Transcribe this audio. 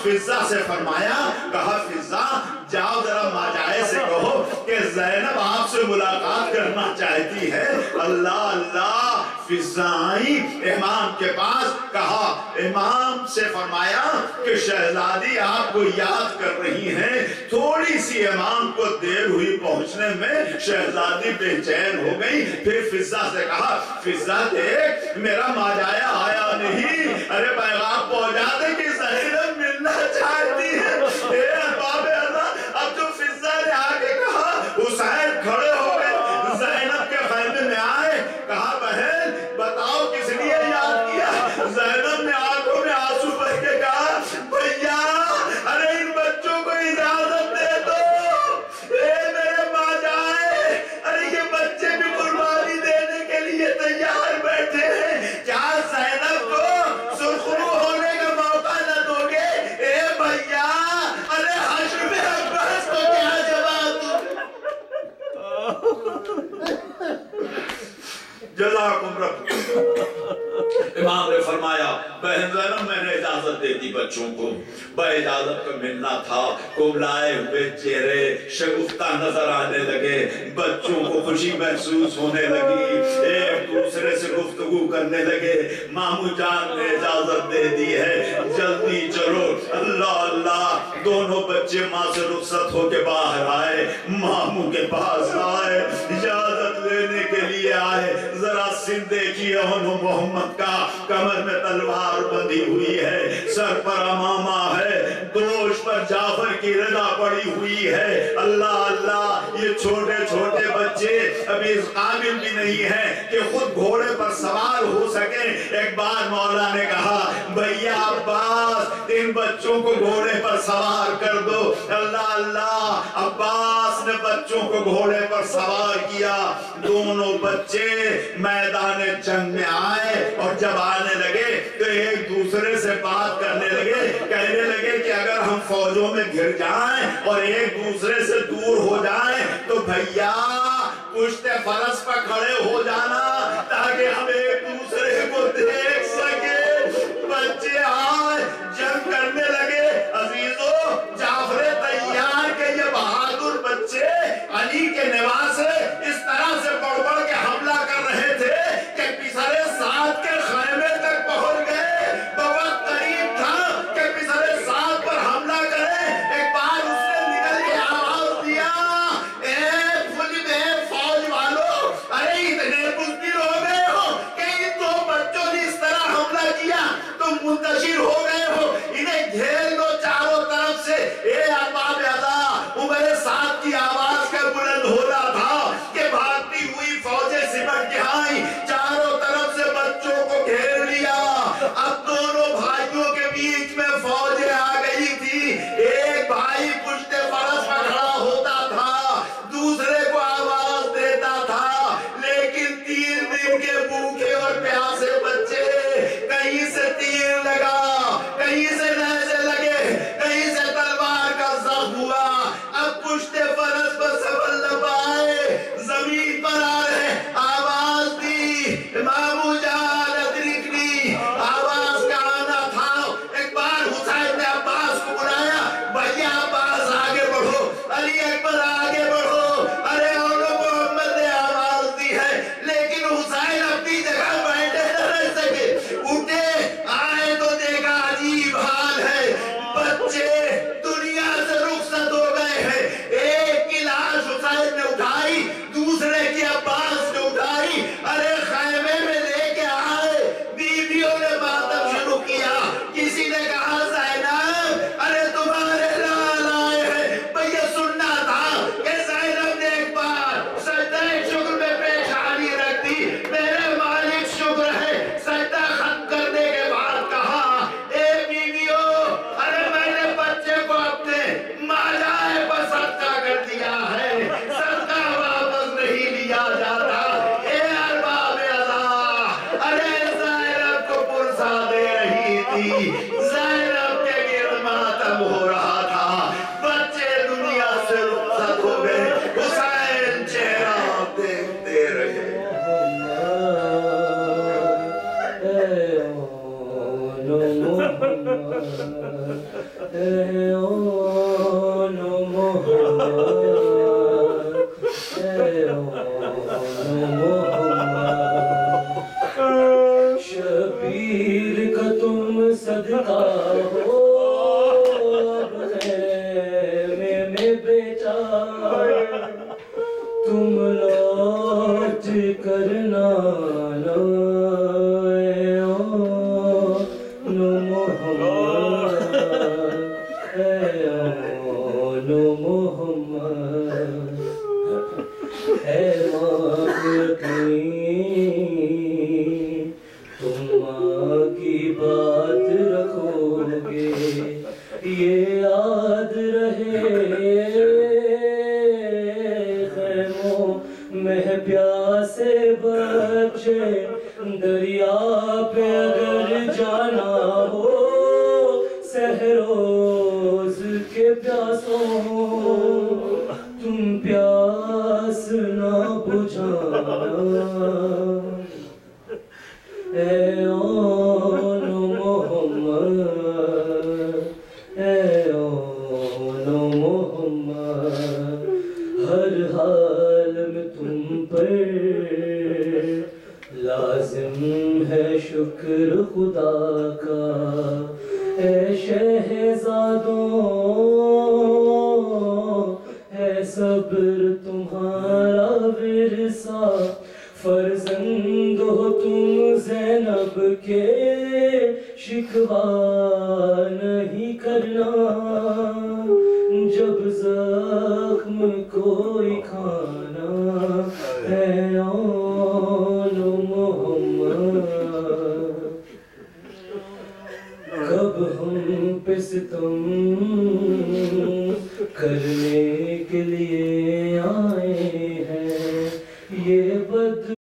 फिजा से फरमाया, कहा फिजा जाओ जरा माजाए से कहो कि ज़ैनब आपसे मुलाकात करना चाहती है। अल्लाह अल्लाह, फिजा आई इमाम के पास, कहा इमाम से फरमाया कि शहजादी आपको याद कर रही हैं। थोड़ी सी इमाम को देर हुई पहुंचने में, शहजादी बेचैन हो गई। फिर फिजा से कहा, फिजा देख मेरा माजाया आया नहीं, अरे पैगाम पहुंचा दे कि ज़ैनब मिलना चाहती है। अब जो फिजा ने आके कहा, हुसैन खड़े हो गए, ज़ैनब के खैमे में आए, कहा बहन बताओ किस लिए याद किया। ज़ैनब ने आंखों में आंसू भर के कहा, भैया अरे इन बच्चों को इजाजत दे दो, मेरे माँ जाए, अरे ये बच्चे भी कुर्बानी देने के लिए तैयार बैठे हैं, क्या ज़ैनब को सुरखरू होने का मौका न दोगे? ए भैया अरे हश्र में अब्बास को क्या जवाब दूं? जज़ाकुम इमाम ने फरमाया, बहन ज़ैनब मैंने इजाजत दे दी बच्चों को, इजाजत को मिलना था। कुबलाए हुए चेहरे शगुफ्ता नजर आने लगे, बच्चों को खुशी महसूस होने लगी, एक दूसरे से गुफ्तगू करने लगे। मामू जान ने इजाजत दे दी है, जल्दी चलो। अल्लाह अल्लाह, दोनों बच्चे माँ से रुखसत होके बाहर आए, मामू के पास आए, इजाजत लेने के लिए आए। जरा सिर देखिए मोहम्मद का, कमर में तलवार बंधी हुई है, सर पर अमामा है, दोष पर जाफर की रदा पड़ी हुई है। अल्लाह अल्लाह, ये छोटे छोटे बच्चे अभी इस काबिल भी नहीं है कि खुद घोड़े पर सवार हो सके। एक बार मौला ने कहा, भैया अब्बास इन बच्चों को घोड़े पर सवार कर दो। अल्लाह अल्लाह, अब्बास ने बच्चों को घोड़े पर सवार किया। दोनों बच्चे मैदान जंग में आए और जब आने लगे तो एक दूसरे से बात करने लगे, कहने लगे कि अगर हम फौजों में घिर जाएं और एक दूसरे से दूर हो जाएं तो भैया पुश्ते फरस पर खड़े हो जाना ताकि हम एक दूसरे को देख सके। बच्चे आए जंग करने लगे। अजीजों, जाफर तैयार के ये बहादुर बच्चे अली के निवास इस तरह से बढ़ बढ़ के हमला कर रहे थे कि पिछले साथ के खैमे तक पहुंच गए। बहुत करीब था कि पिछले साथ पर हमला करे। एक बार उसने निकल के आवाज दिया, ए फुल में फौज वालों, अरे इतने बुज़दिल हो गए हो कि इन दो बच्चों ने इस तरह हमला किया, तुम मुंतशिर हो गए हो, इन्हें घेर दो चारों तरफ से। ए अरबाब अदा, उमर साथ की आवाज का बुलंद होना था कि भागती हुई फौजें सिमट के आई, चारों तरफ से बच्चों को घेर लिया। अब दोनों भाइयों के बीच में फौजें आ गई थी। एक भाई पुश्ते फरस पर खड़ा होता था, दूसरे को आवाज देता था, लेकिन 3 दिन के भूखे और प्यासे बच्चे, कहीं से तीर लगा, कहीं से नहसे लगे, कहीं से तलवार का ज़ख्म हुआ। अब पुश्ते फरस पर सबल न पाए, जमीन पर आ रहे, आवाज दी, मामू जान अदरिकनी, आवाज का आना था। एक बार हुसैन ने अब्बास को बुलाया, भैया अब्बास आगे बढ़ो, अली अकबर आगे बढ़ो। अरे मोहम्मद ने आवाज दी है, लेकिन हुसैन अपनी जगह बैठे न रह सके, उठे, आए तो देखा अजीब हाल है, बच्चे दुनिया से रुखसत हो गए हैं। एक की लाश हुसैन ने उठाई, दूसरे की अब्बास ने उठाई, अरे खैमे में लेके आए। बीवियों ने मातम शुरू किया, किसी ने कहा ज़ैनब अरे तुम्हारे लाल आए हैं। भैया सुनना था कि ज़ैनब ने एक बार सजदा शुक्र में पेशानी रख दी, मेरे मालिक शुक्र है। सजदा खत्म करने के बाद कहा, ए बीवियों, अरे मैंने बच्चे को अपने माजाए पर सदका कर दिया है, सदका वापस नहीं लिया जाता। ए अरबाब अज़ा, अरे ज़ैनब को पुरसा दे रही थी, ज़ैनब के गिर्द मातम हो रहा था, बच्चे दुनिया से रुखसत हो गए। हुसैन चेहरा देखते रहे। No شبیر کا تم صدقہ ہو اب خیمے میں بیٹا تم لوٹ کر نہ لائے محمد اے مانگتی تم ماں کی بات رکھو گے یہ یاد رہے خیموں میں پیاسے بچے دریا پہ اگر جانا ہو سہروز کے پیاسوں تم پیاس نہ بجھانا اے اون محمد اے اون محمد ہر حال میں تم پر لازم ہے شکر خدا کا اے شہزادوں ہے صبر تمہارا ورثہ فرزند ہو تم زینب کے شکوہ نہیں کرنا جب زخم کوئی کھانا ہے آن محمد کب ہم پہ ستم